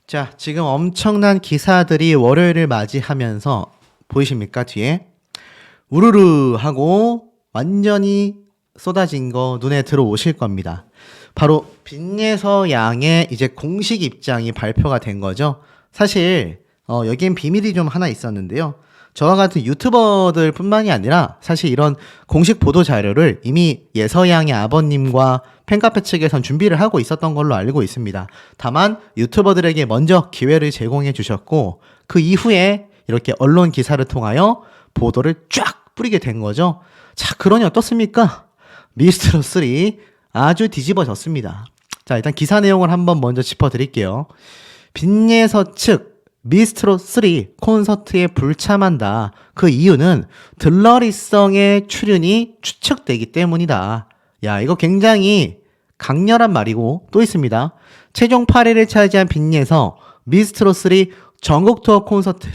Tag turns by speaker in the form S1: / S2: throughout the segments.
S1: 자, 지금 엄청난 기사들이 월요일을 맞이하면서 보이십니까? 뒤에 우르르 하고 완전히 쏟아진 거 눈에 들어오실 겁니다. 바로 빈예서 양의 이제 공식 입장이 발표가 된 거죠. 사실 여기엔 비밀이 좀 하나 있었는데요. 저와 같은 유튜버들 뿐만이 아니라 사실 이런 공식 보도 자료를 이미 예서양의 아버님과 팬카페 측에선 준비를 하고 있었던 걸로 알고 있습니다. 다만 유튜버들에게 먼저 기회를 제공해 주셨고 그 이후에 이렇게 언론 기사를 통하여 보도를 쫙 뿌리게 된 거죠. 자, 그러니 어떻습니까? 미스트롯3 아주 뒤집어졌습니다. 자, 일단 기사 내용을 한번 먼저 짚어드릴게요. 빈예서 측 미스트롯3 콘서트에 불참한다. 그 이유는 들러리성의 출연이 추측되기 때문이다. 야, 이거 굉장히 강렬한 말이고 또 있습니다. 최종 8위를 차지한 빈예서 미스트롯3 전국 투어 콘서트를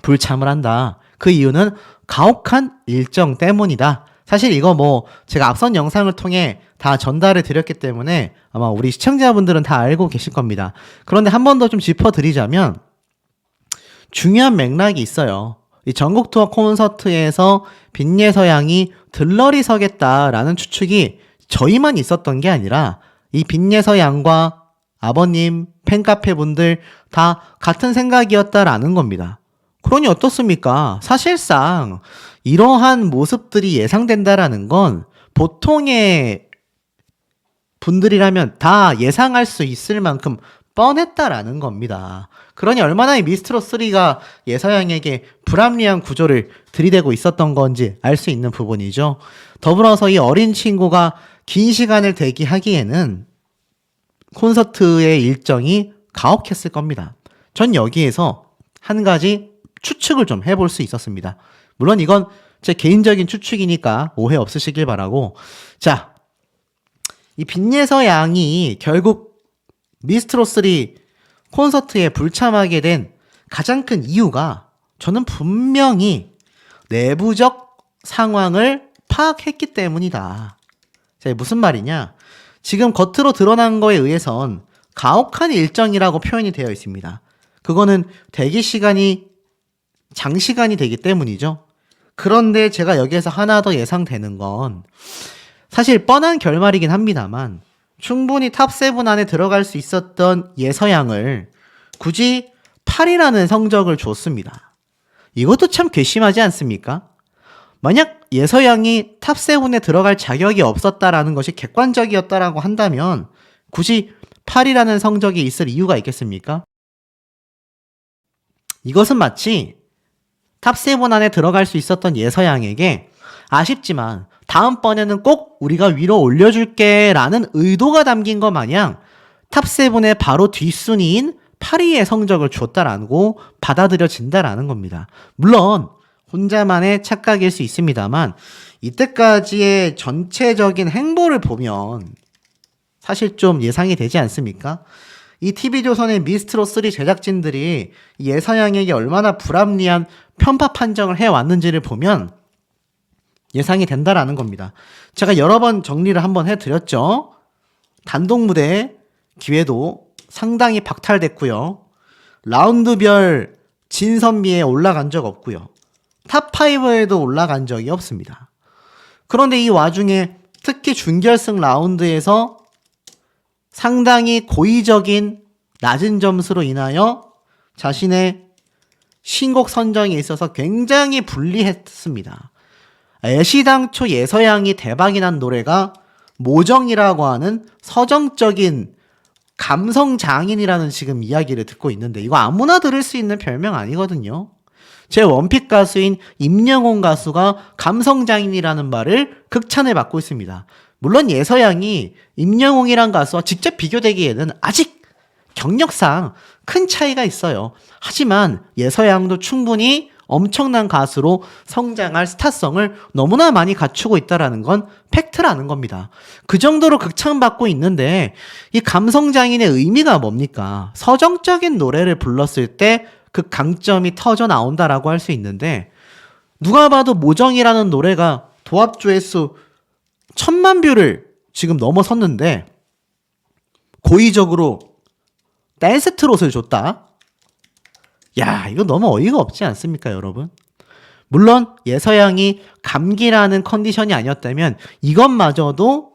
S1: 불참을 한다. 그 이유는 가혹한 일정 때문이다. 사실 이거 제가 앞선 영상을 통해 다 전달을 드렸기 때문에 아마 우리 시청자분들은 다 알고 계실 겁니다. 그런데 한 번 더 좀 짚어드리자면 중요한 맥락이 있어요. 이 전국 투어 콘서트에서 빈예서 양이 들러리 서겠다라는 추측이 저희만 있었던 게 아니라 이 빈예서 양과 아버님, 팬카페 분들 다 같은 생각이었다라는 겁니다. 그러니 어떻습니까? 사실상 이러한 모습들이 예상된다라는 건 보통의 분들이라면 다 예상할 수 있을 만큼 뻔했다라는 겁니다. 그러니 얼마나 이 미스트롯3가 예서양에게 불합리한 구조를 들이대고 있었던 건지 알 수 있는 부분이죠. 더불어서 이 어린 친구가 긴 시간을 대기하기에는 콘서트의 일정이 가혹했을 겁니다. 전 여기에서 한 가지 추측을 좀 해볼 수 있었습니다. 물론 이건 제 개인적인 추측이니까 오해 없으시길 바라고. 자, 이 빈예서 양이 결국 미스트롯3 콘서트에 불참하게 된 가장 큰 이유가 저는 분명히 내부적 상황을 파악했기 때문이다. 자, 무슨 말이냐? 지금 겉으로 드러난 거에 의해선 가혹한 일정이라고 표현이 되어 있습니다. 그거는 대기 시간이 장시간이 되기 때문이죠. 그런데 제가 여기에서 하나 더 예상되는 건 사실 뻔한 결말이긴 합니다만 충분히 탑7 안에 들어갈 수 있었던 예서양을 굳이 8이라는 성적을 줬습니다. 이것도 참 괘씸하지 않습니까? 만약 예서양이 탑7에 들어갈 자격이 없었다라는 것이 객관적이었다라고 한다면 굳이 8이라는 성적이 있을 이유가 있겠습니까? 이것은 마치 탑7 안에 들어갈 수 있었던 예서양에게 아쉽지만 다음번에는 꼭 우리가 위로 올려줄게 라는 의도가 담긴 것 마냥 탑7의 바로 뒷순위인 8위의 성적을 줬다라고 받아들여진다라는 겁니다. 물론 혼자만의 착각일 수 있습니다만 이때까지의 전체적인 행보를 보면 사실 좀 예상이 되지 않습니까? 이 TV조선의 미스트롯3 제작진들이 예서양에게 얼마나 불합리한 편파 판정을 해왔는지를 보면 예상이 된다라는 겁니다. 제가 여러 번 정리를 한번 해드렸죠. 단독 무대 기회도 상당히 박탈됐고요. 라운드별 진선미에 올라간 적 없고요. 탑5에도 올라간 적이 없습니다. 그런데 이 와중에 특히 준결승 라운드에서 상당히 고의적인 낮은 점수로 인하여 자신의 신곡 선정에 있어서 굉장히 불리했습니다. 애시당초 예서양이 대박이 난 노래가 모정이라고 하는 서정적인 감성 장인이라는 지금 이야기를 듣고 있는데 이거 아무나 들을 수 있는 별명 아니거든요. 제 원픽 가수인 임영웅 가수가 감성 장인이라는 말을 극찬을 받고 있습니다. 물론 예서양이 임영웅이란 가수와 직접 비교되기에는 아직 경력상 큰 차이가 있어요. 하지만 예서양도 충분히 엄청난 가수로 성장할 스타성을 너무나 많이 갖추고 있다는 건 팩트라는 겁니다. 그 정도로 극찬받고 있는데 이 감성장인의 의미가 뭡니까? 서정적인 노래를 불렀을 때 그 강점이 터져 나온다라고 할 수 있는데 누가 봐도 모정이라는 노래가 도합 조회수 1000만 뷰를 지금 넘어섰는데 고의적으로 댄스 트롯을 줬다. 야, 이거 너무 어이가 없지 않습니까, 여러분? 물론 예서양이 감기라는 컨디션이 아니었다면 이것마저도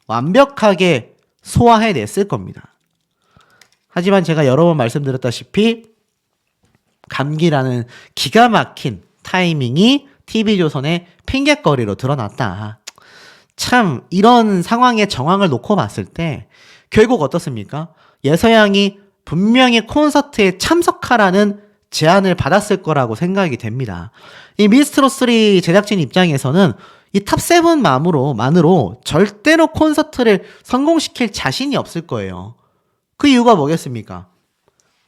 S1: 완벽하게 소화해냈을 겁니다. 하지만 제가 여러 번 말씀드렸다시피 감기라는 기가 막힌 타이밍이 TV조선의 핑곗거리로 드러났다. 참 이런 상황의 정황을 놓고 봤을 때 결국 어떻습니까? 예서양이 분명히 콘서트에 참석하라는 제안을 받았을 거라고 생각이 됩니다. 이 미스트롯3 제작진 입장에서는 이 탑7만으로 절대로 콘서트를 성공시킬 자신이 없을 거예요. 그 이유가 뭐겠습니까?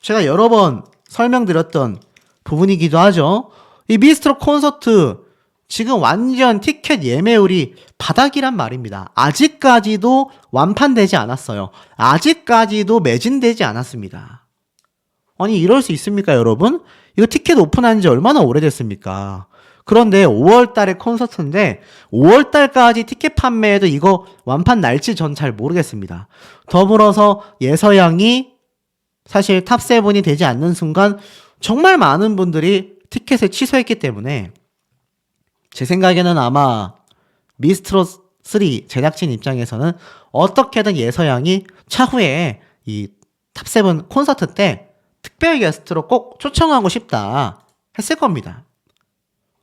S1: 제가 여러 번 설명드렸던 부분이기도 하죠. 이 미스트롯 콘서트 지금 완전 티켓 예매율이 바닥이란 말입니다. 아직까지도 완판되지 않았어요. 아직까지도 매진되지 않았습니다. 아니 이럴 수 있습니까, 여러분? 이거 티켓 오픈한 지 얼마나 오래됐습니까? 그런데 5월 달에 콘서트인데 5월 달까지 티켓 판매해도 이거 완판 날지 전 잘 모르겠습니다. 더불어서 예서양이 사실 탑7이 되지 않는 순간 정말 많은 분들이 티켓을 취소했기 때문에 제 생각에는 아마 미스트롯3 제작진 입장에서는 어떻게든 예서양이 차후에 이 탑7 콘서트 때 특별 게스트로 꼭 초청하고 싶다 했을 겁니다.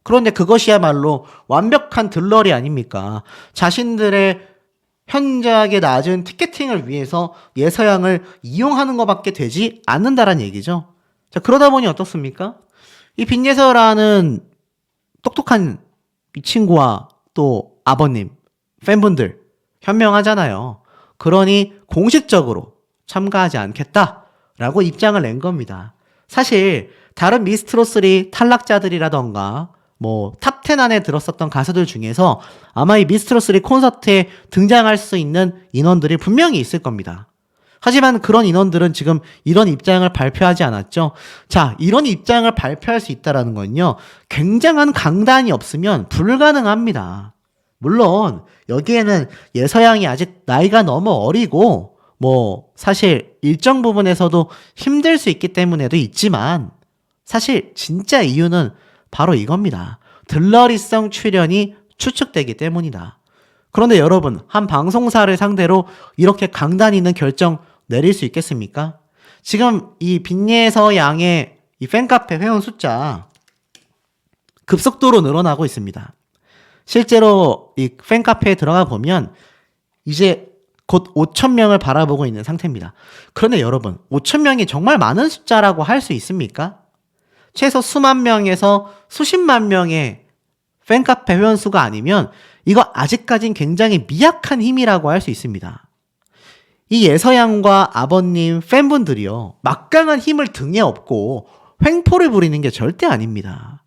S1: 그런데 그것이야말로 완벽한 들러리 아닙니까? 자신들의 현저하게 낮은 티켓팅을 위해서 예서양을 이용하는 것밖에 되지 않는다란 얘기죠. 자, 그러다 보니 어떻습니까? 이 빈예서라는 똑똑한 이 친구와 또 아버님, 팬분들 현명하잖아요. 그러니 공식적으로 참가하지 않겠다라고 입장을 낸 겁니다. 사실 다른 미스트롯3 탈락자들이라던가 뭐 탑10 안에 들었었던 가수들 중에서 아마 이 미스트롯3 콘서트에 등장할 수 있는 인원들이 분명히 있을 겁니다. 하지만 그런 인원들은 지금 이런 입장을 발표하지 않았죠. 자, 이런 입장을 발표할 수 있다는 건요, 굉장한 강단이 없으면 불가능합니다. 물론 여기에는 예서양이 아직 나이가 너무 어리고 뭐 사실 일정 부분에서도 힘들 수 있기 때문에도 있지만 사실 진짜 이유는 바로 이겁니다. 들러리성 출연이 추측되기 때문이다. 그런데 여러분, 한 방송사를 상대로 이렇게 강단 있는 결정 내릴 수 있겠습니까? 지금 이 빈예서 양의 이 팬카페 회원 숫자 급속도로 늘어나고 있습니다. 실제로 이 팬카페에 들어가 보면 이제 곧 5,000명을 바라보고 있는 상태입니다. 그런데 여러분, 5,000명이 정말 많은 숫자라고 할 수 있습니까? 최소 수만 명에서 수십만 명의 팬카페 회원 수가 아니면 이거 아직까진 굉장히 미약한 힘이라고 할 수 있습니다. 이 예서양과 아버님 팬분들이요, 막강한 힘을 등에 업고 횡포를 부리는 게 절대 아닙니다.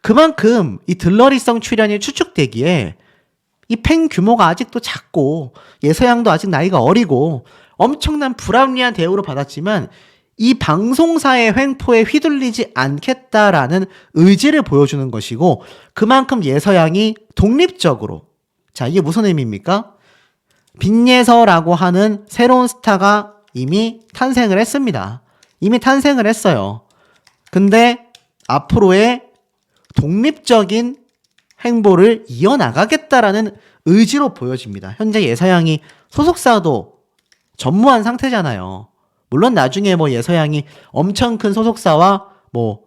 S1: 그만큼 이 들러리성 출연이 추측되기에 이 팬 규모가 아직도 작고 예서양도 아직 나이가 어리고 엄청난 불합리한 대우를 받았지만 이 방송사의 횡포에 휘둘리지 않겠다라는 의지를 보여주는 것이고, 그만큼 예서양이 독립적으로, 자, 이게 무슨 의미입니까? 빈예서라고 하는 새로운 스타가 이미 탄생을 했습니다. 이미 탄생을 했어요. 근데 앞으로의 독립적인 행보를 이어나가겠다라는 의지로 보여집니다. 현재 예서양이 소속사도 전무한 상태잖아요. 물론 나중에 뭐 예서양이 엄청 큰 소속사와 뭐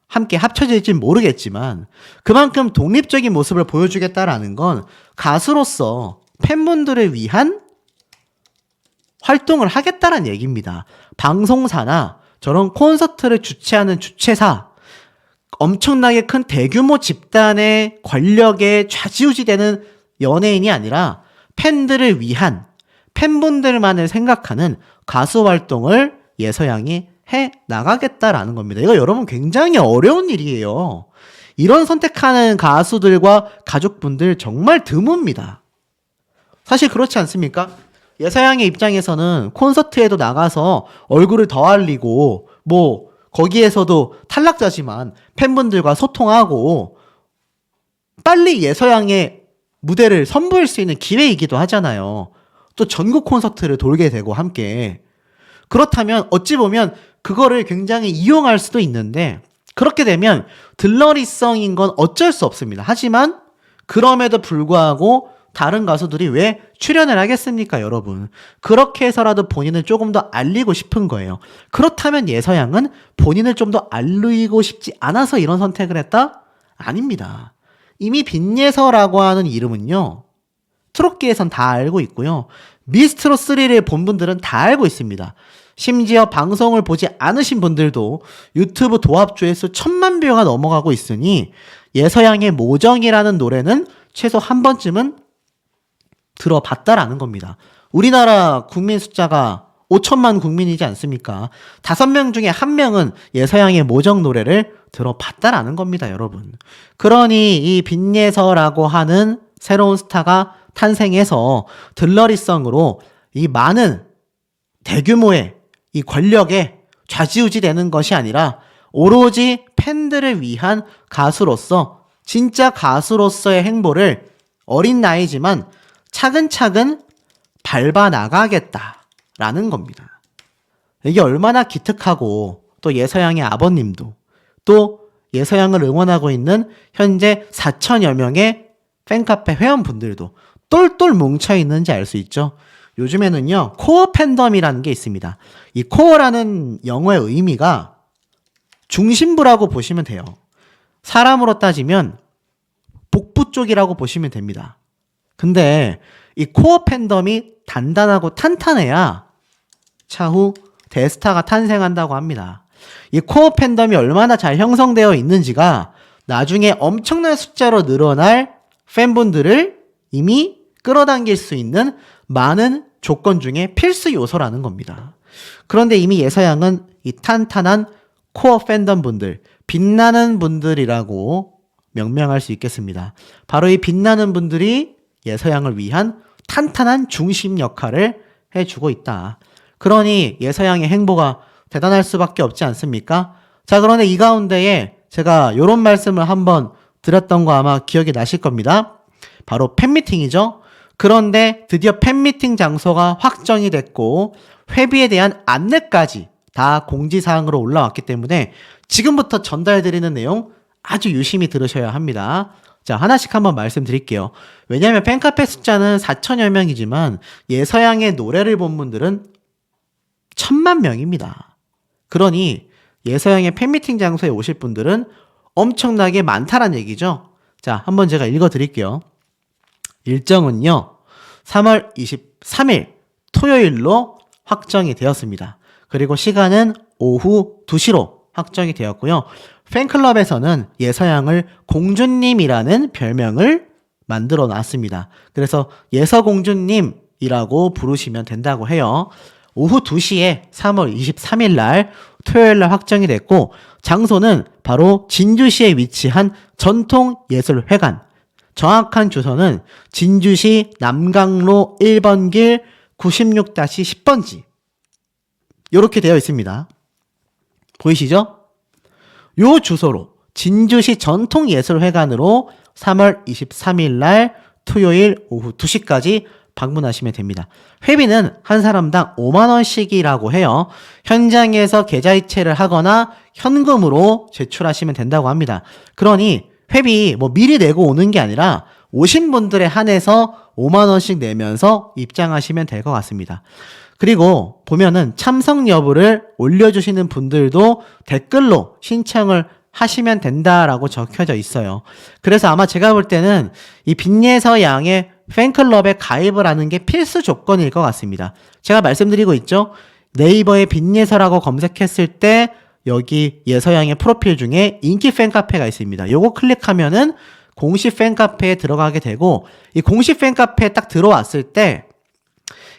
S1: 함께 합쳐질진 모르겠지만 그만큼 독립적인 모습을 보여주겠다라는 건 가수로서 팬분들을 위한 활동을 하겠다는 얘기입니다. 방송사나 저런 콘서트를 주최하는 주최사, 엄청나게 큰 대규모 집단의 권력에 좌지우지되는 연예인이 아니라 팬들을 위한, 팬분들만을 생각하는 가수 활동을 예서양이 해 나가겠다라는 겁니다. 이거 여러분 굉장히 어려운 일이에요. 이런 선택하는 가수들과 가족분들 정말 드뭅니다. 사실 그렇지 않습니까? 예서양의 입장에서는 콘서트에도 나가서 얼굴을 더 알리고 뭐 거기에서도 탈락자지만 팬분들과 소통하고 빨리 예서양의 무대를 선보일 수 있는 기회이기도 하잖아요. 또 전국 콘서트를 돌게 되고 함께. 그렇다면 어찌 보면 그거를 굉장히 이용할 수도 있는데 그렇게 되면 들러리성인 건 어쩔 수 없습니다. 하지만 그럼에도 불구하고 다른 가수들이 왜 출연을 하겠습니까, 여러분? 그렇게 해서라도 본인을 조금 더 알리고 싶은 거예요. 그렇다면 예서양은 본인을 좀 더 알리고 싶지 않아서 이런 선택을 했다? 아닙니다. 이미 빈예서라고 하는 이름은요, 트롯계에선 다 알고 있고요. 미스트롯 3를 본 분들은 다 알고 있습니다. 심지어 방송을 보지 않으신 분들도 유튜브 도합 조회수 1000만 뷰가 넘어가고 있으니 예서양의 모정이라는 노래는 최소 한 번쯤은 들어봤다라는 겁니다. 우리나라 국민 숫자가 5천만 국민이지 않습니까? 5명 중에 1명은 예서양의 모정 노래를 들어봤다라는 겁니다, 여러분. 그러니 이 빈예서라고 하는 새로운 스타가 탄생해서 들러리성으로 이 많은 대규모의 이 권력에 좌지우지 되는 것이 아니라 오로지 팬들을 위한 가수로서 진짜 가수로서의 행보를 어린 나이지만 차근차근 밟아 나가겠다라는 겁니다. 이게 얼마나 기특하고 또 예서양의 아버님도 또 예서양을 응원하고 있는 현재 4천여 명의 팬카페 회원분들도 똘똘 뭉쳐있는지 알 수 있죠. 요즘에는요, 코어 팬덤이라는 게 있습니다. 이 코어라는 영어의 의미가 중심부라고 보시면 돼요. 사람으로 따지면 복부 쪽이라고 보시면 됩니다. 근데 이 코어 팬덤이 단단하고 탄탄해야 차후 대스타가 탄생한다고 합니다. 이 코어 팬덤이 얼마나 잘 형성되어 있는지가 나중에 엄청난 숫자로 늘어날 팬분들을 이미 끌어당길 수 있는 많은 조건 중에 필수 요소라는 겁니다. 그런데 이미 예서양은 이 탄탄한 코어 팬덤 분들, 빛나는 분들이라고 명명할 수 있겠습니다. 바로 이 빛나는 분들이 예서양을 위한 탄탄한 중심 역할을 해주고 있다. 그러니 예서양의 행보가 대단할 수밖에 없지 않습니까? 자, 그런데 이 가운데에 제가 이런 말씀을 한번 드렸던 거 아마 기억이 나실 겁니다. 바로 팬미팅이죠. 그런데 드디어 팬미팅 장소가 확정이 됐고 회비에 대한 안내까지 다 공지사항으로 올라왔기 때문에 지금부터 전달드리는 내용 아주 유심히 들으셔야 합니다. 자, 하나씩 한번 말씀드릴게요. 왜냐하면 팬카페 숫자는 4천여 명이지만 예서양의 노래를 본 분들은 1000만 명입니다. 그러니 예서양의 팬미팅 장소에 오실 분들은 엄청나게 많다란 얘기죠. 자, 한번 제가 읽어드릴게요. 일정은요, 3월 23일 토요일로 확정이 되었습니다. 그리고 시간은 오후 2시로 확정이 되었고요. 팬클럽에서는 예서양을 공주님이라는 별명을 만들어 놨습니다. 그래서 예서공주님이라고 부르시면 된다고 해요. 오후 2시에 3월 23일 날 토요일 날 확정이 됐고 장소는 바로 진주시에 위치한 전통예술회관, 정확한 주소는 진주시 남강로 1번 길 96-10번지 이렇게 되어 있습니다. 보이시죠? 요 주소로 진주시 전통예술회관으로 3월 23일 날 토요일 오후 2시까지 방문하시면 됩니다. 회비는 한 사람당 5만원씩이라고 해요. 현장에서 계좌이체를 하거나 현금으로 제출하시면 된다고 합니다. 그러니 회비 뭐 미리 내고 오는 게 아니라 오신 분들에 한해서 5만원씩 내면서 입장하시면 될 것 같습니다. 그리고 보면은 참석 여부를 올려주시는 분들도 댓글로 신청을 하시면 된다라고 적혀져 있어요. 그래서 아마 제가 볼 때는 이 빈예서 양의 팬클럽에 가입을 하는 게 필수 조건일 것 같습니다. 제가 말씀드리고 있죠. 네이버에 빈예서라고 검색했을 때 여기 예서양의 프로필 중에 인기 팬카페가 있습니다. 요거 클릭하면은 공식 팬카페에 들어가게 되고 이 공식 팬카페에 딱 들어왔을 때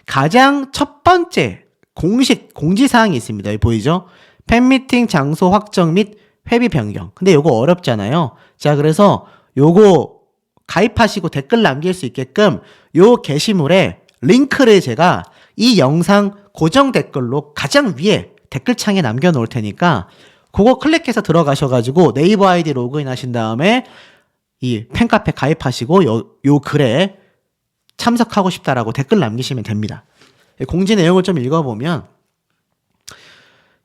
S1: 가장 첫 번째 공식 공지사항이 있습니다. 여기 보이죠? 팬미팅 장소 확정 및 회비 변경. 근데 요거 어렵잖아요. 자, 그래서 요거 가입하시고 댓글 남길 수 있게끔 요 게시물에 링크를 제가 이 영상 고정 댓글로 가장 위에 댓글창에 남겨놓을 테니까 그거 클릭해서 들어가셔가지고 네이버 아이디 로그인 하신 다음에 이 팬카페 가입하시고 요 글에 참석하고 싶다라고 댓글 남기시면 됩니다. 공지 내용을 좀 읽어보면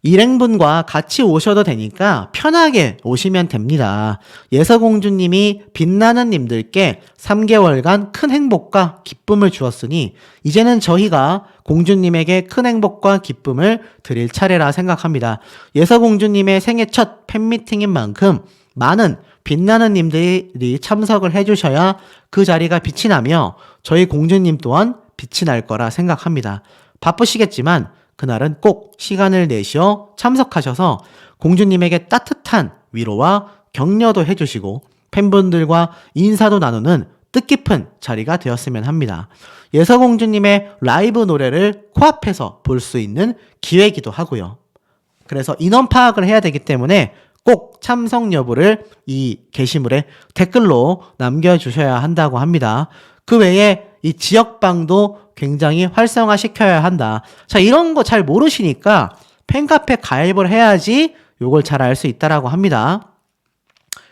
S1: 일행분과 같이 오셔도 되니까 편하게 오시면 됩니다. 예서공주님이 빛나는 님들께 3개월간 큰 행복과 기쁨을 주었으니 이제는 저희가 공주님에게 큰 행복과 기쁨을 드릴 차례라 생각합니다. 예서공주님의 생애 첫 팬미팅인 만큼 많은 빛나는 님들이 참석을 해주셔야 그 자리가 빛이 나며 저희 공주님 또한 빛이 날 거라 생각합니다. 바쁘시겠지만 그날은 꼭 시간을 내시어 참석하셔서 공주님에게 따뜻한 위로와 격려도 해주시고 팬분들과 인사도 나누는 뜻깊은 자리가 되었으면 합니다. 예서공주님의 라이브 노래를 코앞에서 볼 수 있는 기회이기도 하고요. 그래서 인원 파악을 해야 되기 때문에 꼭 참석 여부를 이 게시물에 댓글로 남겨주셔야 한다고 합니다. 그 외에 이 지역방도 굉장히 활성화시켜야 한다. 자, 이런 거 잘 모르시니까 팬카페 가입을 해야지 요걸 잘 알 수 있다라고 합니다.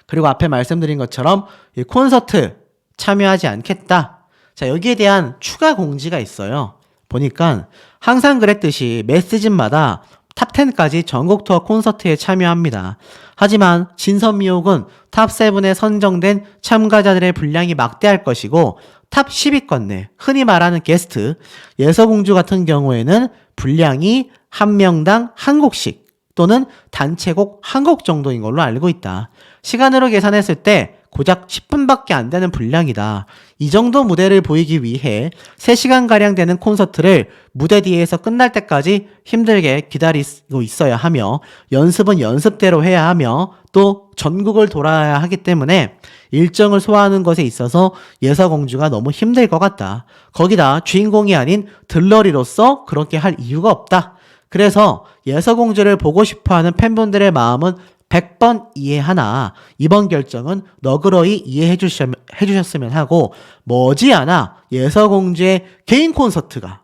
S1: 그리고 앞에 말씀드린 것처럼 이 콘서트 참여하지 않겠다. 자, 여기에 대한 추가 공지가 있어요. 보니까 항상 그랬듯이 매 시즌마다 탑10까지 전국 투어 콘서트에 참여합니다. 하지만 진선미옥은 탑7에 선정된 참가자들의 분량이 막대할 것이고 탑 10위권 내 흔히 말하는 게스트 예서공주 같은 경우에는 분량이 한 명당 한 곡씩 또는 단체곡 한 곡 정도인 걸로 알고 있다. 시간으로 계산했을 때 고작 10분밖에 안 되는 분량이다. 이 정도 무대를 보이기 위해 3시간가량 되는 콘서트를 무대 뒤에서 끝날 때까지 힘들게 기다리고 있어야 하며 연습은 연습대로 해야 하며 또 전국을 돌아야 하기 때문에 일정을 소화하는 것에 있어서 예서공주가 너무 힘들 것 같다. 거기다 주인공이 아닌 들러리로서 그렇게 할 이유가 없다. 그래서 예서공주를 보고 싶어하는 팬분들의 마음은 100번 이해하나 이번 결정은 너그러이 이해해 주셨으면 하고 머지않아 예서공주의 개인 콘서트가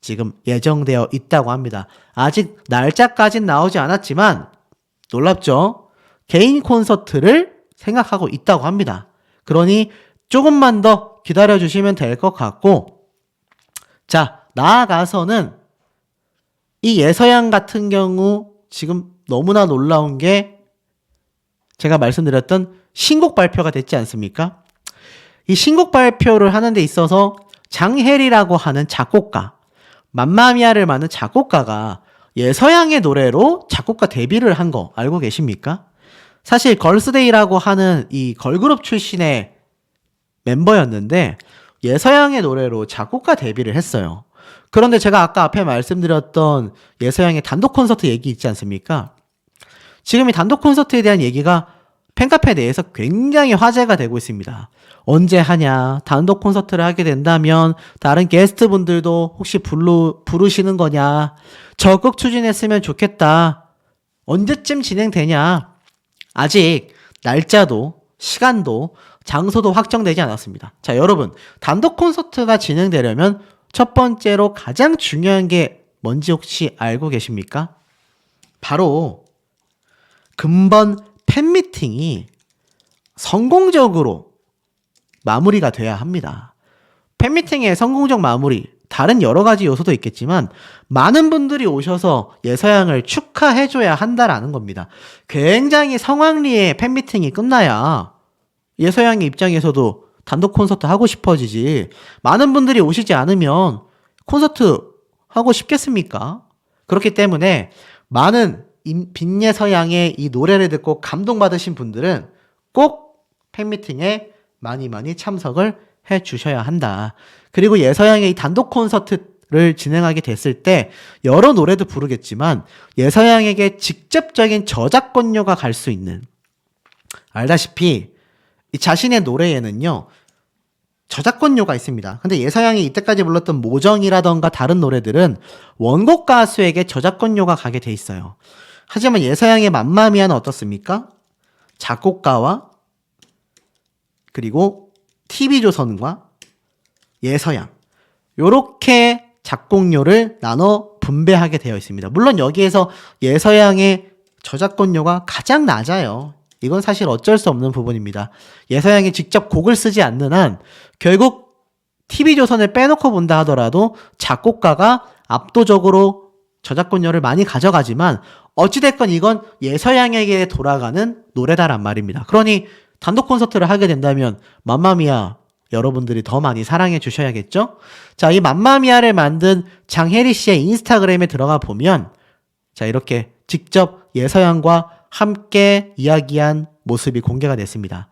S1: 지금 예정되어 있다고 합니다. 아직 날짜까지는 나오지 않았지만 놀랍죠? 개인 콘서트를 생각하고 있다고 합니다. 그러니 조금만 더 기다려주시면 될 것 같고 자, 나아가서는 이 예서양 같은 경우 지금 너무나 놀라운 게 제가 말씀드렸던 신곡 발표가 됐지 않습니까? 이 신곡 발표를 하는 데 있어서 장혜리라고 하는 작곡가, 맘마미아를 맡는 작곡가가 예서양의 노래로 작곡가 데뷔를 한 거 알고 계십니까? 사실 걸스데이라고 하는 이 걸그룹 출신의 멤버였는데 예서양의 노래로 작곡가 데뷔를 했어요. 그런데 제가 아까 앞에 말씀드렸던 예서양의 단독 콘서트 얘기 있지 않습니까? 지금 이 단독 콘서트에 대한 얘기가 팬카페 내에서 굉장히 화제가 되고 있습니다. 언제 하냐? 단독 콘서트를 하게 된다면 다른 게스트분들도 혹시 부르시는 거냐? 적극 추진했으면 좋겠다. 언제쯤 진행되냐? 아직 날짜도 시간도 장소도 확정되지 않았습니다. 자, 여러분, 단독 콘서트가 진행되려면 첫 번째로 가장 중요한 게 뭔지 혹시 알고 계십니까? 바로 근본 팬미팅이 성공적으로 마무리가 돼야 합니다. 팬미팅의 성공적 마무리, 다른 여러 가지 요소도 있겠지만 많은 분들이 오셔서 예서양을 축하해줘야 한다라는 겁니다. 굉장히 성황리에 팬미팅이 끝나야 예서양의 입장에서도 단독 콘서트 하고 싶어지지 많은 분들이 오시지 않으면 콘서트 하고 싶겠습니까? 그렇기 때문에 많은 빛예서양의 이 노래를 듣고 감동받으신 분들은 꼭 팬미팅에 많이 참석을 해 주셔야 한다. 그리고 예서양의 이 단독 콘서트를 진행하게 됐을 때 여러 노래도 부르겠지만 예서양에게 직접적인 저작권료가 갈 수 있는 알다시피 이 자신의 노래에는요 저작권료가 있습니다. 근데 예서양이 이때까지 불렀던 모정이라던가 다른 노래들은 원곡 가수에게 저작권료가 가게 돼 있어요. 하지만 예서양의 맘마미아는 어떻습니까? 작곡가와 그리고 TV조선과 예서양 요렇게 작곡료를 나눠 분배하게 되어 있습니다. 물론 여기에서 예서양의 저작권료가 가장 낮아요. 이건 사실 어쩔 수 없는 부분입니다. 예서양이 직접 곡을 쓰지 않는 한 결국 TV조선을 빼놓고 본다 하더라도 작곡가가 압도적으로 저작권료를 많이 가져가지만 어찌됐건 이건 예서양에게 돌아가는 노래다란 말입니다. 그러니 단독 콘서트를 하게 된다면 맘마미아 여러분들이 더 많이 사랑해 주셔야겠죠? 자, 이 맘마미아를 만든 장혜리 씨의 인스타그램에 들어가 보면 자, 이렇게 직접 예서양과 함께 이야기한 모습이 공개가 됐습니다.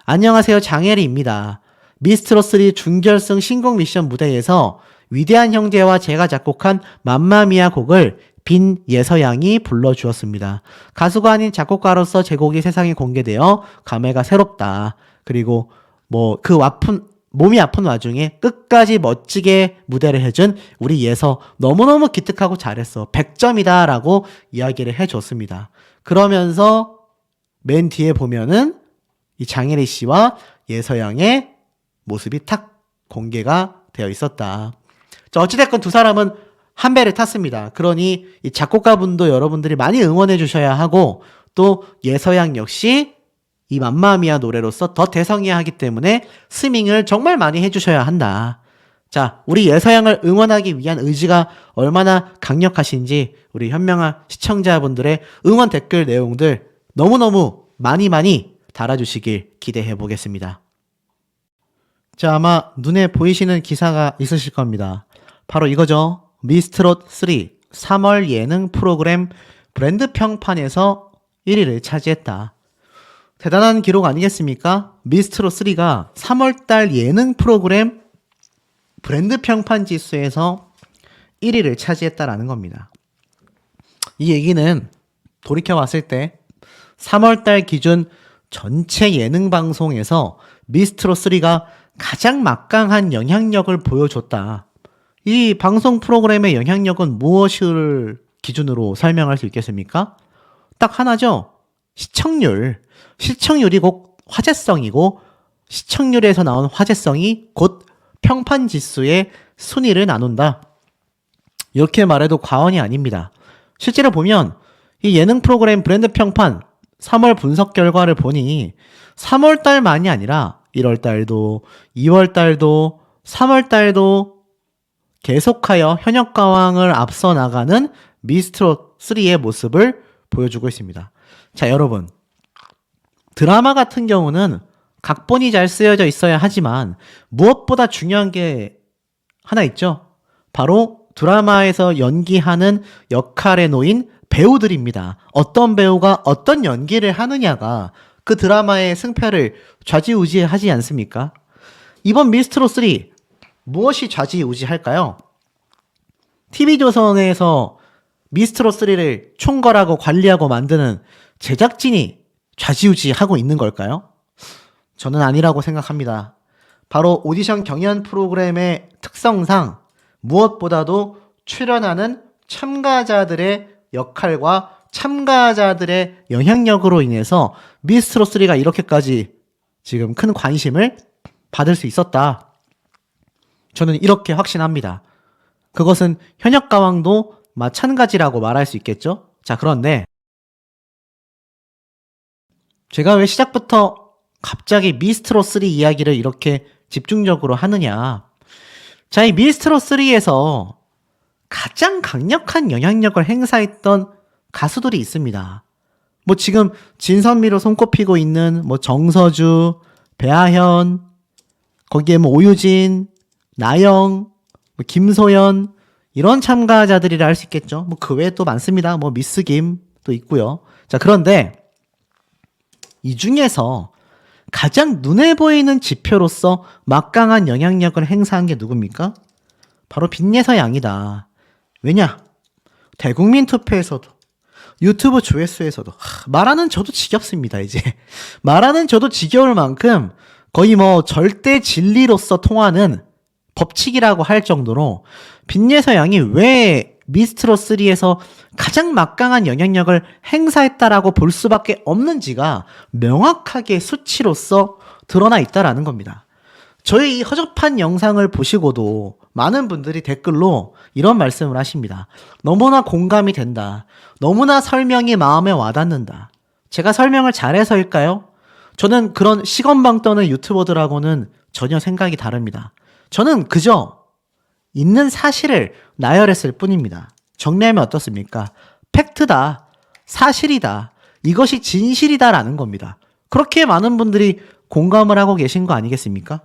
S1: 안녕하세요, 장혜리입니다. 미스트롯3 준결승 신곡 미션 무대에서 위대한 형제와 제가 작곡한 맘마미아 곡을 빈 예서양이 불러주었습니다. 가수가 아닌 작곡가로서 제 곡이 세상에 공개되어 감회가 새롭다. 그리고 몸이 아픈 와중에 끝까지 멋지게 무대를 해준 우리 예서 너무너무 기특하고 잘했어. 100점이다 라고 이야기를 해줬습니다. 그러면서 맨 뒤에 보면은 이 장혜리 씨와 예서양의 모습이 탁 공개가 되어 있었다. 자, 어찌됐건 두 사람은 한 배를 탔습니다. 그러니 이 작곡가분도 여러분들이 많이 응원해 주셔야 하고 또 예서양 역시 이 맘마미아 노래로서 더 대성해야 하기 때문에 스밍을 정말 많이 해주셔야 한다. 자, 우리 예서양을 응원하기 위한 의지가 얼마나 강력하신지 우리 현명한 시청자분들의 응원 댓글 내용들 너무너무 많이 달아주시길 기대해 보겠습니다. 자, 아마 눈에 보이시는 기사가 있으실 겁니다. 바로 이거죠. 미스트롯3 3월 예능 프로그램 브랜드 평판에서 1위를 차지했다. 대단한 기록 아니겠습니까? 미스트롯3가 3월달 예능 프로그램 브랜드 평판 지수에서 1위를 차지했다라는 겁니다. 이 얘기는 돌이켜봤을 때 3월달 기준 전체 예능 방송에서 미스트롯3가 가장 막강한 영향력을 보여줬다. 이 방송 프로그램의 영향력은 무엇을 기준으로 설명할 수 있겠습니까? 딱 하나죠. 시청률이 곧 화제성이고 시청률에서 나온 화제성이 곧 평판 지수의 순위를 나눈다. 이렇게 말해도 과언이 아닙니다. 실제로 보면 이 예능 프로그램 브랜드 평판 3월 분석 결과를 보니 3월달만이 아니라 1월달도 2월달도 3월달도 계속하여 현역가왕을 앞서 나가는 미스트롯3의 모습을 보여주고 있습니다. 자, 여러분. 드라마 같은 경우는 각본이 잘 쓰여져 있어야 하지만 무엇보다 중요한 게 하나 있죠. 바로 드라마에서 연기하는 역할에 놓인 배우들입니다. 어떤 배우가 어떤 연기를 하느냐가 그 드라마의 승패를 좌지우지하지 않습니까? 이번 미스트롯3 무엇이 좌지우지할까요? TV조선에서 미스트롯3를 총괄하고 관리하고 만드는 제작진이 좌지우지하고 있는 걸까요? 저는 아니라고 생각합니다. 바로 오디션 경연 프로그램의 특성상 무엇보다도 출연하는 참가자들의 역할과 참가자들의 영향력으로 인해서 미스트롯3가 이렇게까지 지금 큰 관심을 받을 수 있었다. 저는 이렇게 확신합니다. 그것은 현역가왕도 마찬가지라고 말할 수 있겠죠? 자, 그런데 제가 왜 시작부터 갑자기 미스트롯3 이야기를 이렇게 집중적으로 하느냐. 자, 이 미스트롯3에서 가장 강력한 영향력을 행사했던 가수들이 있습니다. 뭐 지금 진선미로 손꼽히고 있는 뭐 정서주, 배아현, 거기에 뭐 오유진, 나영, 뭐 김소연 이런 참가자들이라 할 수 있겠죠. 뭐 그 외에 또 많습니다. 뭐 미스김도 있고요. 자, 그런데 이 중에서 가장 눈에 보이는 지표로서 막강한 영향력을 행사한 게 누굽니까? 바로 빈예서 양이다. 왜냐? 대국민 투표에서도 유튜브 조회수에서도 말하는 저도 지겹습니다. 이제 말하는 저도 지겨울 만큼 거의 뭐 절대 진리로서 통하는 법칙이라고 할 정도로 빈예서 양이 왜 미스트롯3에서 가장 막강한 영향력을 행사했다라고 볼 수밖에 없는지가 명확하게 수치로서 드러나 있다라는 겁니다. 저희 이 허접한 영상을 보시고도 많은 분들이 댓글로 이런 말씀을 하십니다. 너무나 공감이 된다. 너무나 설명이 마음에 와닿는다. 제가 설명을 잘해서일까요? 저는 그런 시건방 떠는 유튜버들하고는 전혀 생각이 다릅니다. 저는 그저 있는 사실을 나열했을 뿐입니다. 정리하면 어떻습니까? 팩트다. 사실이다. 이것이 진실이다라는 겁니다. 그렇게 많은 분들이 공감을 하고 계신 거 아니겠습니까?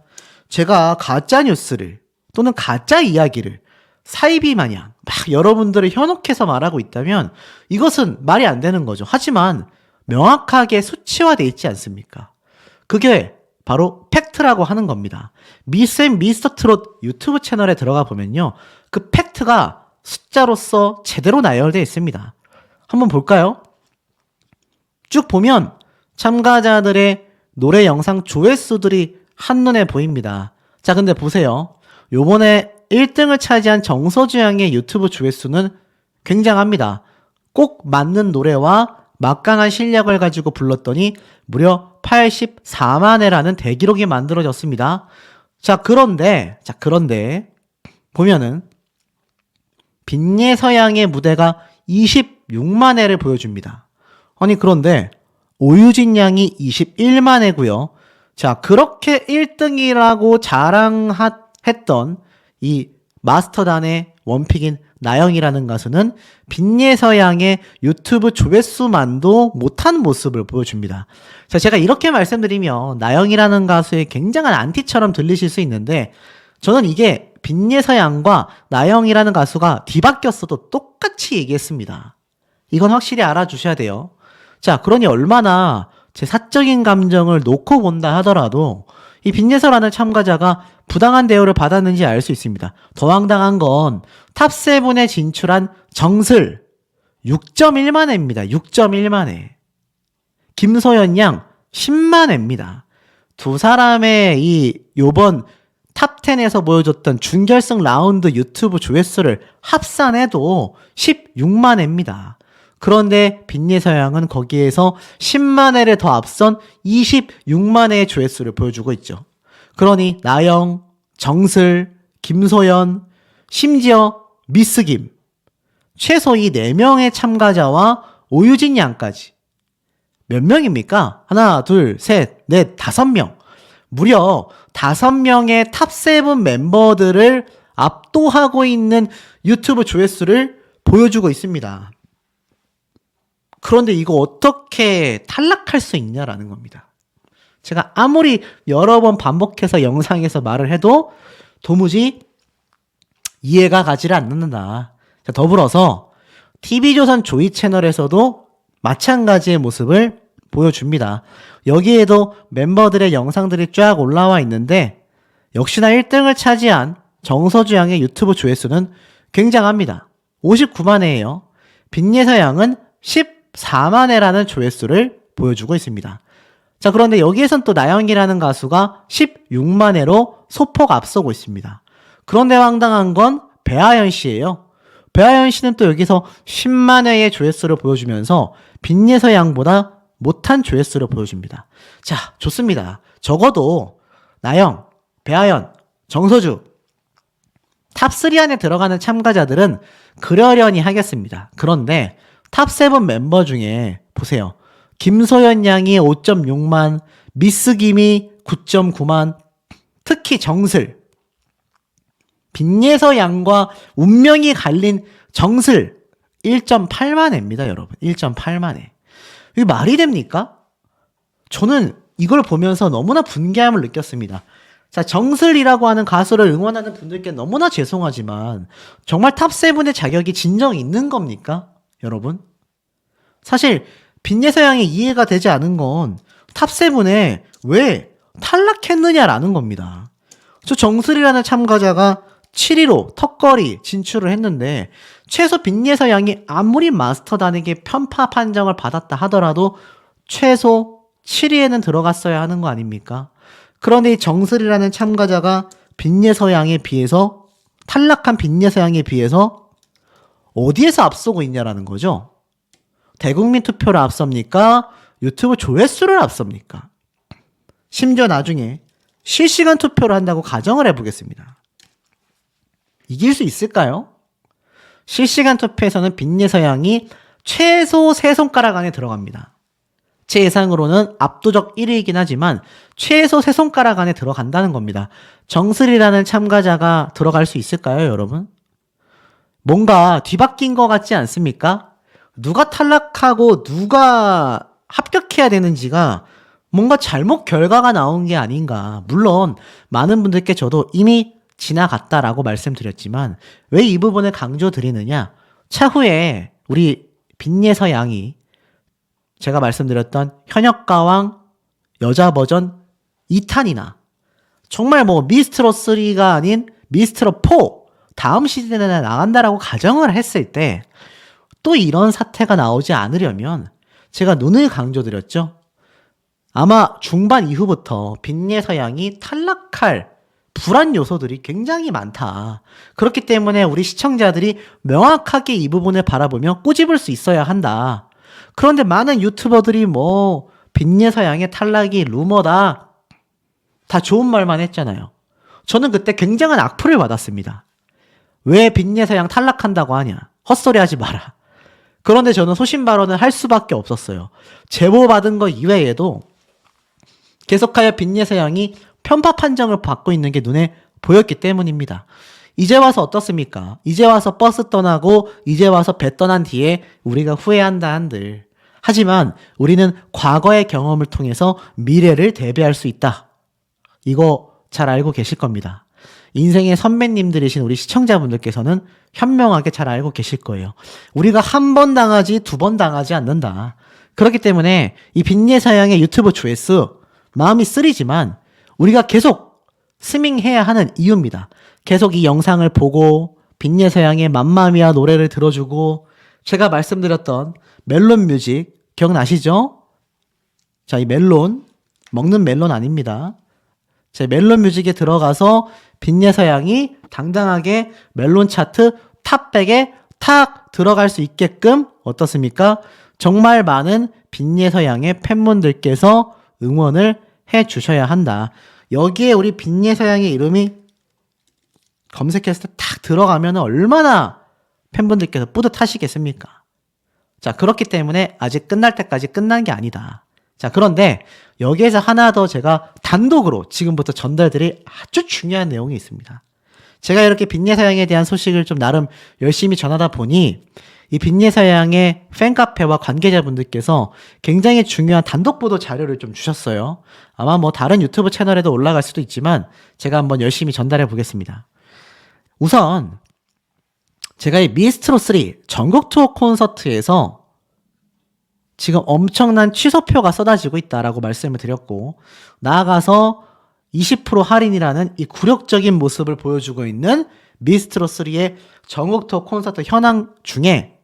S1: 제가 가짜 뉴스를 또는 가짜 이야기를 사이비 마냥 막 여러분들을 현혹해서 말하고 있다면 이것은 말이 안 되는 거죠. 하지만 명확하게 수치화돼 있지 않습니까? 그게 바로 팩트라고 하는 겁니다. 미쌤 미스터 트롯 유튜브 채널에 들어가 보면요. 그 팩트가 숫자로서 제대로 나열되어 있습니다. 한번 볼까요? 쭉 보면 참가자들의 노래 영상 조회수들이 한눈에 보입니다. 자, 근데 보세요. 요번에 1등을 차지한 정서주 양의 유튜브 조회수는 굉장합니다. 꼭 맞는 노래와 막강한 실력을 가지고 불렀더니 무려 84만 회라는 대기록이 만들어졌습니다. 자, 그런데 보면은 빈예서양의 무대가 26만 회를 보여줍니다. 아니, 그런데 오유진 양이 21만 회고요. 자, 그렇게 1등이라고 자랑했던 이 마스터단의 원픽인 나영이라는 가수는 빈예서양의 유튜브 조회수만도 못한 모습을 보여줍니다. 자, 제가 이렇게 말씀드리면 나영이라는 가수의 굉장한 안티처럼 들리실 수 있는데 저는 이게 빈예서양과 나영이라는 가수가 뒤바뀌었어도 똑같이 얘기했습니다. 이건 확실히 알아주셔야 돼요. 자, 그러니 얼마나 제 사적인 감정을 놓고 본다 하더라도 이 빈예서라는 참가자가 부당한 대우를 받았는지 알 수 있습니다. 더 황당한 건 탑7에 진출한 정슬 6.1만 회입니다. 6.1만 회. 김소연 양 10만 회입니다. 두 사람의 요번 탑10에서 보여줬던 준결승 라운드 유튜브 조회수를 합산해도 16만 회입니다. 그런데 빈예서 양은 거기에서 10만 회를 더 앞선 26만 회의 조회수를 보여주고 있죠. 그러니 나영, 정슬, 김소연, 심지어 미스김 최소 이 4명의 참가자와 오유진 양까지 몇 명입니까? 하나, 둘, 셋, 넷, 5명. 무려 5명의 탑7 멤버들을 압도하고 있는 유튜브 조회수를 보여주고 있습니다. 그런데 이거 어떻게 탈락할 수 있냐라는 겁니다. 제가 아무리 여러 번 반복해서 영상에서 말을 해도 도무지 이해가 가지를 않는다. 더불어서 TV조선 조이 채널에서도 마찬가지의 모습을 보여줍니다. 여기에도 멤버들의 영상들이 쫙 올라와 있는데 역시나 1등을 차지한 정서주 양의 유튜브 조회수는 굉장합니다. 59만 회예요. 빈예서 양은 14만 회라는 조회수를 보여주고 있습니다. 자, 그런데 여기에선 또 나영이라는 가수가 16만 회로 소폭 앞서고 있습니다. 그런데 황당한 건 배아연 씨예요. 배아연 씨는 또 여기서 10만 회의 조회수를 보여주면서 빈예서 양보다 못한 조회수를 보여줍니다. 자, 좋습니다. 적어도 나영, 배아연, 정서주 탑3 안에 들어가는 참가자들은 그러려니 하겠습니다. 그런데 탑7 멤버 중에 보세요. 김소연 양이 5.6만, 미스김이 9.9만, 특히 정슬, 빈예서 양과 운명이 갈린 정슬 1.8만 회입니다, 여러분. 1.8만 회. 이게 말이 됩니까? 저는 이걸 보면서 너무나 분개함을 느꼈습니다. 자, 정슬이라고 하는 가수를 응원하는 분들께 너무나 죄송하지만 정말 탑7의 자격이 진정 있는 겁니까? 여러분? 사실 빈예서 양이 이해가 되지 않은 건 탑7에 왜 탈락했느냐라는 겁니다. 저 정슬이라는 참가자가 7위로 턱걸이 진출을 했는데 최소 빈예서 양이 아무리 마스터단에게 편파 판정을 받았다 하더라도 최소 7위에는 들어갔어야 하는 거 아닙니까? 그런데 이 정슬이라는 참가자가 빈예서 양에 비해서 탈락한 빈예서 양에 비해서 어디에서 앞서고 있냐라는 거죠. 대국민 투표를 앞섭니까? 유튜브 조회수를 앞섭니까? 심지어 나중에 실시간 투표를 한다고 가정을 해보겠습니다. 이길 수 있을까요? 실시간 투표에서는 빈예서 양이 최소 3손가락 안에 들어갑니다. 제 예상으로는 압도적 1위이긴 하지만 최소 3손가락 안에 들어간다는 겁니다. 정슬이라는 참가자가 들어갈 수 있을까요, 여러분? 뭔가 뒤바뀐 것 같지 않습니까? 누가 탈락하고 누가 합격해야 되는지가 뭔가 잘못 결과가 나온 게 아닌가. 물론 많은 분들께 저도 이미 지나갔다라고 말씀드렸지만 왜 이 부분을 강조드리느냐. 차후에 우리 빈예서 양이 제가 말씀드렸던 현역가왕 여자 버전 2탄이나 정말 뭐 미스트롯 3가 아닌 미스트롯 4 다음 시즌에 나간다라고 가정을 했을 때 또 이런 사태가 나오지 않으려면 제가 눈을 강조드렸죠. 아마 중반 이후부터 빈예서 양이 탈락할 불안 요소들이 굉장히 많다. 그렇기 때문에 우리 시청자들이 명확하게 이 부분을 바라보며 꼬집을 수 있어야 한다. 그런데 많은 유튜버들이 뭐 빈예서 양의 탈락이 루머다. 다 좋은 말만 했잖아요. 저는 그때 굉장한 악플을 받았습니다. 왜 빈예서 양 탈락한다고 하냐. 헛소리 하지 마라. 그런데 저는 소신 발언을 할 수밖에 없었어요. 제보받은 거 이외에도 계속하여 빈예서 양이 편파 판정을 받고 있는 게 눈에 보였기 때문입니다. 이제 와서 어떻습니까? 이제 와서 버스 떠나고 이제 와서 배 떠난 뒤에 우리가 후회한다 한들. 하지만 우리는 과거의 경험을 통해서 미래를 대비할 수 있다. 이거 잘 알고 계실 겁니다. 인생의 선배님들이신 우리 시청자분들께서는 현명하게 잘 알고 계실 거예요. 우리가 한 번 당하지 두 번 당하지 않는다. 그렇기 때문에 이 빈예서 양의 유튜브 조회수 마음이 쓰리지만 우리가 계속 스밍해야 하는 이유입니다. 계속 이 영상을 보고 빈예서 양의 맘마미아 노래를 들어주고 제가 말씀드렸던 멜론 뮤직 기억나시죠? 자, 이 멜론 먹는 멜론 아닙니다. 제 멜론 뮤직에 들어가서 빈예서 양이 당당하게 멜론 차트 탑100에 탁 들어갈 수 있게끔 어떻습니까? 정말 많은 빈예서 양의 팬분들께서 응원을 해 주셔야 한다. 여기에 우리 빈예서 양의 이름이 검색했을 때 탁 들어가면 얼마나 팬분들께서 뿌듯하시겠습니까? 자, 그렇기 때문에 아직 끝날 때까지 끝난 게 아니다. 자, 그런데 여기에서 하나 더 제가 단독으로 지금부터 전달드릴 아주 중요한 내용이 있습니다. 제가 이렇게 빈예서 양에 대한 소식을 좀 나름 열심히 전하다 보니 이 빈예서 양의 팬카페와 관계자분들께서 굉장히 중요한 단독 보도 자료를 좀 주셨어요. 아마 뭐 다른 유튜브 채널에도 올라갈 수도 있지만 제가 한번 열심히 전달해 보겠습니다. 우선 제가 이 미스트롯 3 전국 투어 콘서트에서 지금 엄청난 취소표가 쏟아지고 있다라고 말씀을 드렸고 나아가서 20% 할인이라는 이 굴욕적인 모습을 보여주고 있는 미스트롯 3의 전국 투어 콘서트 현황 중에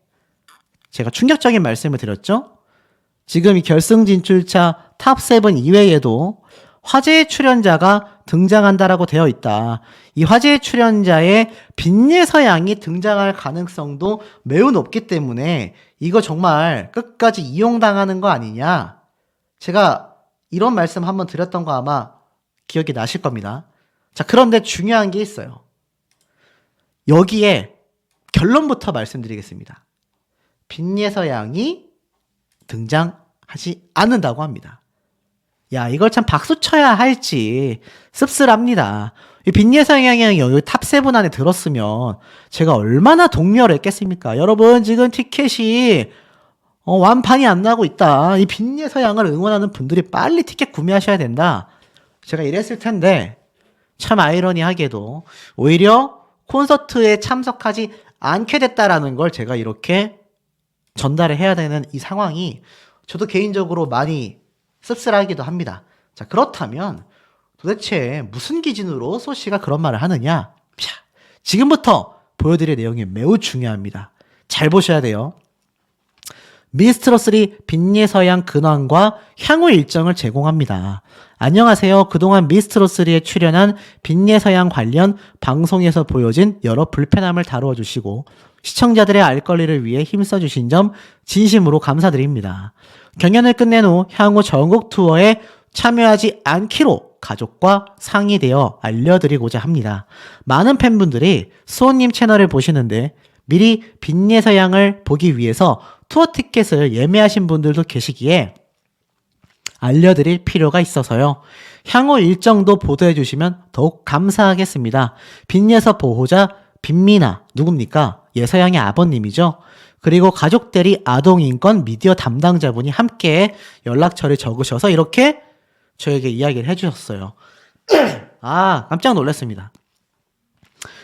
S1: 제가 충격적인 말씀을 드렸죠. 지금 이 결승 진출차 탑7 이외에도 화제의 출연자가 등장한다라고 되어 있다. 이 화제의 출연자의 빈예서 양이 등장할 가능성도 매우 높기 때문에 이거 정말 끝까지 이용당하는 거 아니냐. 제가 이런 말씀 한번 드렸던 거 아마 기억이 나실 겁니다. 자, 그런데 중요한 게 있어요. 여기에 결론부터 말씀드리겠습니다. 빈예서 양이 등장하지 않는다고 합니다. 야, 이걸 참 박수 쳐야 할지 씁쓸합니다. 이 빈예서 양이 여기 탑7 안에 들었으면 제가 얼마나 독려했겠습니까? 여러분, 지금 티켓이 완판이 안 나고 있다. 이 빈예서 양을 응원하는 분들이 빨리 티켓 구매하셔야 된다. 제가 이랬을 텐데 참 아이러니하게도 오히려 콘서트에 참석하지 않게 됐다라는 걸 제가 이렇게 전달을 해야 되는 이 상황이 저도 개인적으로 많이 씁쓸하기도 합니다. 자, 그렇다면 도대체 무슨 기준으로 소씨가 그런 말을 하느냐? 지금부터 보여드릴 내용이 매우 중요합니다. 잘 보셔야 돼요. 미스트롯 3 빈예서 양 근황과 향후 일정을 제공합니다. 안녕하세요. 그동안 미스트롯 3에 출연한 빈예서 양 관련 방송에서 보여진 여러 불편함을 다루어 주시고 시청자들의 알 권리를 위해 힘써 주신 점 진심으로 감사드립니다. 경연을 끝낸 후 향후 전국 투어에 참여하지 않기로 가족과 상의되어 알려드리고자 합니다. 많은 팬분들이 수호님 채널을 보시는데 미리 빈예서 양을 보기 위해서 투어 티켓을 예매하신 분들도 계시기에 알려드릴 필요가 있어서요. 향후 일정도 보도해 주시면 더욱 감사하겠습니다. 빈예서 보호자 빈미나 누굽니까? 예서 양의 아버님이죠. 그리고 가족대리 아동인권 미디어 담당자분이 함께 연락처를 적으셔서 이렇게 저에게 이야기를 해주셨어요. 아, 깜짝 놀랐습니다.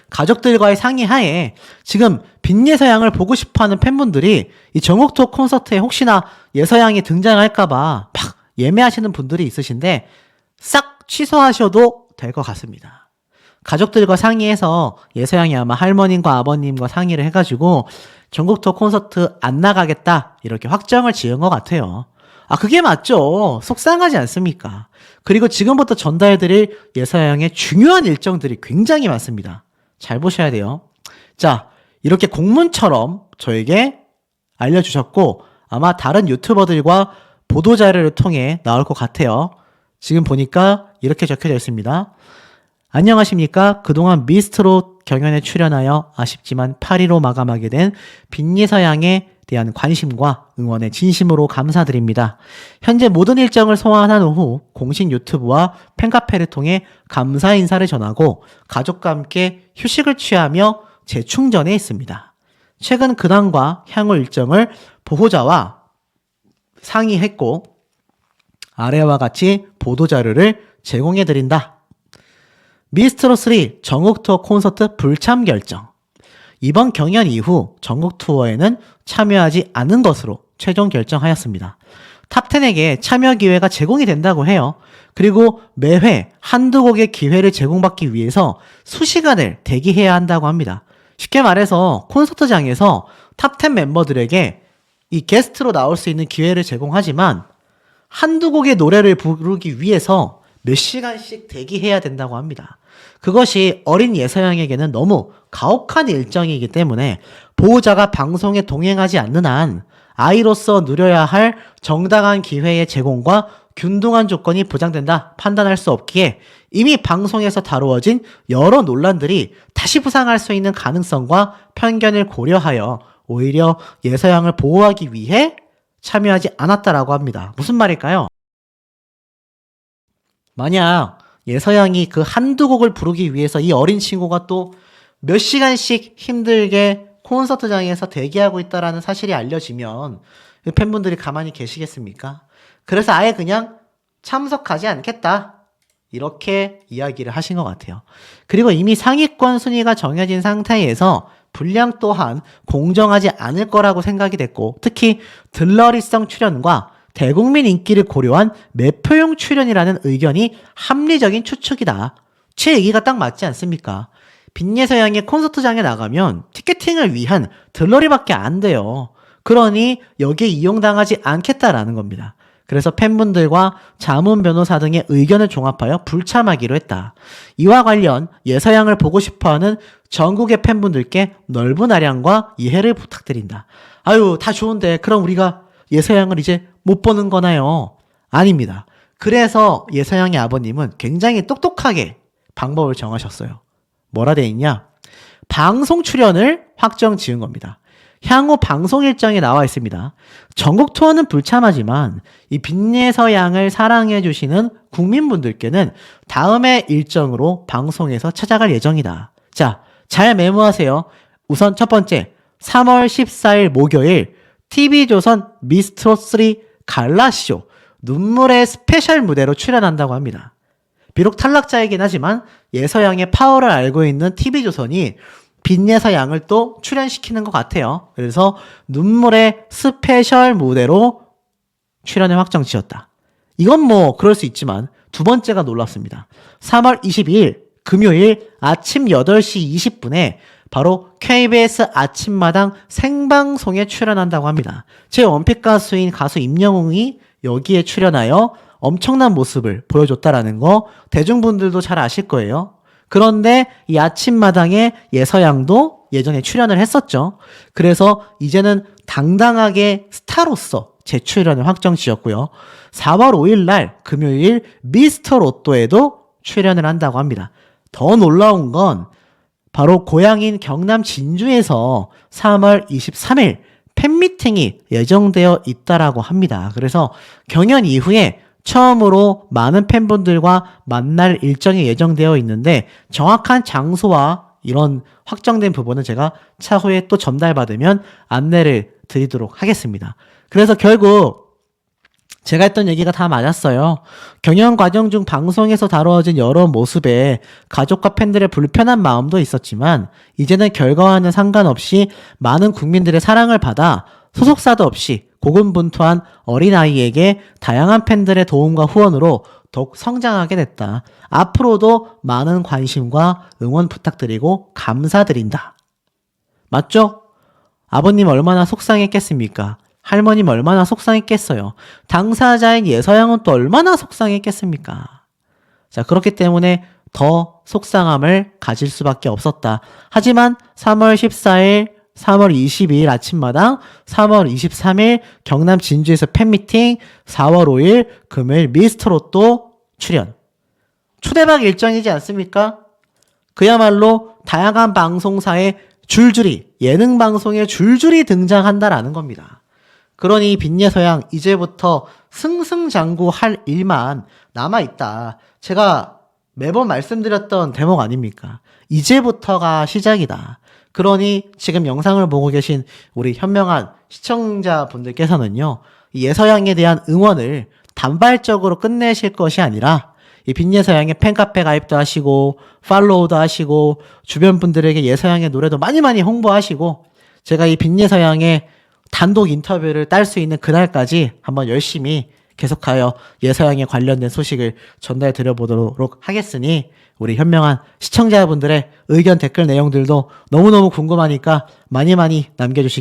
S1: 가족들과의 상의하에 지금 빈예서양을 보고 싶어하는 팬분들이 이 정옥토 콘서트에 혹시나 예서양이 등장할까봐 막 예매하시는 분들이 있으신데 싹 취소하셔도 될 것 같습니다. 가족들과 상의해서 예서양이 아마 할머님과 아버님과 상의를 해가지고 전국투어 콘서트 안 나가겠다 이렇게 확정을 지은 것 같아요. 아, 그게 맞죠. 속상하지 않습니까? 그리고 지금부터 전달해드릴 예서양의 중요한 일정들이 굉장히 많습니다. 잘 보셔야 돼요. 자, 이렇게 공문처럼 저에게 알려주셨고 아마 다른 유튜버들과 보도자료를 통해 나올 것 같아요. 지금 보니까 이렇게 적혀져 있습니다. 안녕하십니까. 그동안 미스트롯 경연에 출연하여 아쉽지만 8위로 마감하게 된 빈예서양에 대한 관심과 응원에 진심으로 감사드립니다. 현재 모든 일정을 소화한 후 공식 유튜브와 팬카페를 통해 감사 인사를 전하고 가족과 함께 휴식을 취하며 재충전에 있습니다. 최근 근황과 향후 일정을 보호자와 상의했고 아래와 같이 보도자료를 제공해드린다. 미스트롯3 전국투어 콘서트 불참 결정. 이번 경연 이후 전국투어에는 참여하지 않은 것으로 최종 결정하였습니다. 탑10에게 참여 기회가 제공이 된다고 해요. 그리고 매회 한두 곡의 기회를 제공받기 위해서 수시간을 대기해야 한다고 합니다. 쉽게 말해서 콘서트장에서 탑10 멤버들에게 이 게스트로 나올 수 있는 기회를 제공하지만 한두 곡의 노래를 부르기 위해서 몇 시간씩 대기해야 된다고 합니다. 그것이 어린 예서양에게는 너무 가혹한 일정이기 때문에 보호자가 방송에 동행하지 않는 한 아이로서 누려야 할 정당한 기회의 제공과 균등한 조건이 보장된다 판단할 수 없기에 이미 방송에서 다루어진 여러 논란들이 다시 부상할 수 있는 가능성과 편견을 고려하여 오히려 예서양을 보호하기 위해 참여하지 않았다라고 합니다. 무슨 말일까요? 만약 예서양이 그 한두 곡을 부르기 위해서 이 어린 친구가 또 몇 시간씩 힘들게 콘서트장에서 대기하고 있다라는 사실이 알려지면 팬분들이 가만히 계시겠습니까? 그래서 아예 그냥 참석하지 않겠다. 이렇게 이야기를 하신 것 같아요. 그리고 이미 상위권 순위가 정해진 상태에서 분량 또한 공정하지 않을 거라고 생각이 됐고 특히 들러리성 출연과 대국민 인기를 고려한 매표용 출연이라는 의견이 합리적인 추측이다. 제 얘기가 딱 맞지 않습니까? 빈예서양의 콘서트장에 나가면 티켓팅을 위한 들러리밖에 안 돼요. 그러니 여기에 이용당하지 않겠다라는 겁니다. 그래서 팬분들과 자문 변호사 등의 의견을 종합하여 불참하기로 했다. 이와 관련 예서양을 보고 싶어하는 전국의 팬분들께 넓은 아량과 이해를 부탁드린다. 아유, 다 좋은데 그럼 우리가 예서양을 이제 못 보는 거나요? 아닙니다. 그래서 예서양의 아버님은 굉장히 똑똑하게 방법을 정하셨어요. 뭐라 돼 있냐? 방송 출연을 확정 지은 겁니다. 향후 방송 일정에 나와 있습니다. 전국 투어는 불참하지만 이 빈예서양을 사랑해 주시는 국민분들께는 다음의 일정으로 방송에서 찾아갈 예정이다. 자, 잘 메모하세요. 우선 첫 번째, 3월 14일 목요일 TV조선 미스트롯3 갈라쇼 눈물의 스페셜 무대로 출연한다고 합니다. 비록 탈락자이긴 하지만 예서양의 파워를 알고 있는 TV조선이 빈예서양을 또 출연시키는 것 같아요. 그래서 눈물의 스페셜 무대로 출연을 확정 지었다. 이건 뭐 그럴 수 있지만 두 번째가 놀랍습니다. 3월 22일 금요일 아침 8시 20분에 바로 KBS 아침마당 생방송에 출연한다고 합니다. 제 원픽 가수인 가수 임영웅이 여기에 출연하여 엄청난 모습을 보여줬다라는 거 대중분들도 잘 아실 거예요. 그런데 이 아침마당에 예서양도 예전에 출연을 했었죠. 그래서 이제는 당당하게 스타로서 재출연을 확정 지었고요. 4월 5일 날 금요일 미스터 로또에도 출연을 한다고 합니다. 더 놀라운 건 바로 고향인 경남 진주에서 3월 23일 팬미팅이 예정되어 있다라고 합니다. 그래서 경연 이후에 처음으로 많은 팬분들과 만날 일정이 예정되어 있는데 정확한 장소와 이런 확정된 부분은 제가 차후에 또 전달받으면 안내를 드리도록 하겠습니다. 그래서 결국 제가 했던 얘기가 다 맞았어요. 경영 과정 중 방송에서 다루어진 여러 모습에 가족과 팬들의 불편한 마음도 있었지만 이제는 결과와는 상관없이 많은 국민들의 사랑을 받아 소속사도 없이 고군분투한 어린아이에게 다양한 팬들의 도움과 후원으로 더욱 성장하게 됐다. 앞으로도 많은 관심과 응원 부탁드리고 감사드린다. 맞죠? 아버님 얼마나 속상했겠습니까? 할머님 얼마나 속상했겠어요. 당사자인 예서양은 또 얼마나 속상했겠습니까? 자, 그렇기 때문에 더 속상함을 가질 수밖에 없었다. 하지만 3월 14일, 3월 22일 아침마당, 3월 23일 경남 진주에서 팬미팅, 4월 5일 금요일 미스터롯도 출연. 초대박 일정이지 않습니까? 그야말로 다양한 방송사에 줄줄이, 예능 방송에 줄줄이 등장한다라는 겁니다. 그러니 빈예서양 이제부터 승승장구할 일만 남아있다. 제가 매번 말씀드렸던 대목 아닙니까? 이제부터가 시작이다. 그러니 지금 영상을 보고 계신 우리 현명한 시청자분들께서는요, 이 예서양에 대한 응원을 단발적으로 끝내실 것이 아니라 이 빈예서양의 팬카페 가입도 하시고 팔로우도 하시고 주변 분들에게 예서양의 노래도 많이 홍보하시고 제가 이 빈예서양의 단독 인터뷰를 딸 수 있는 그날까지 한번 열심히 계속하여 예서양에 관련된 소식을 전달해 드려보도록 하겠으니 우리 현명한 시청자분들의 의견 댓글 내용들도 너무너무 궁금하니까 많이 남겨주시기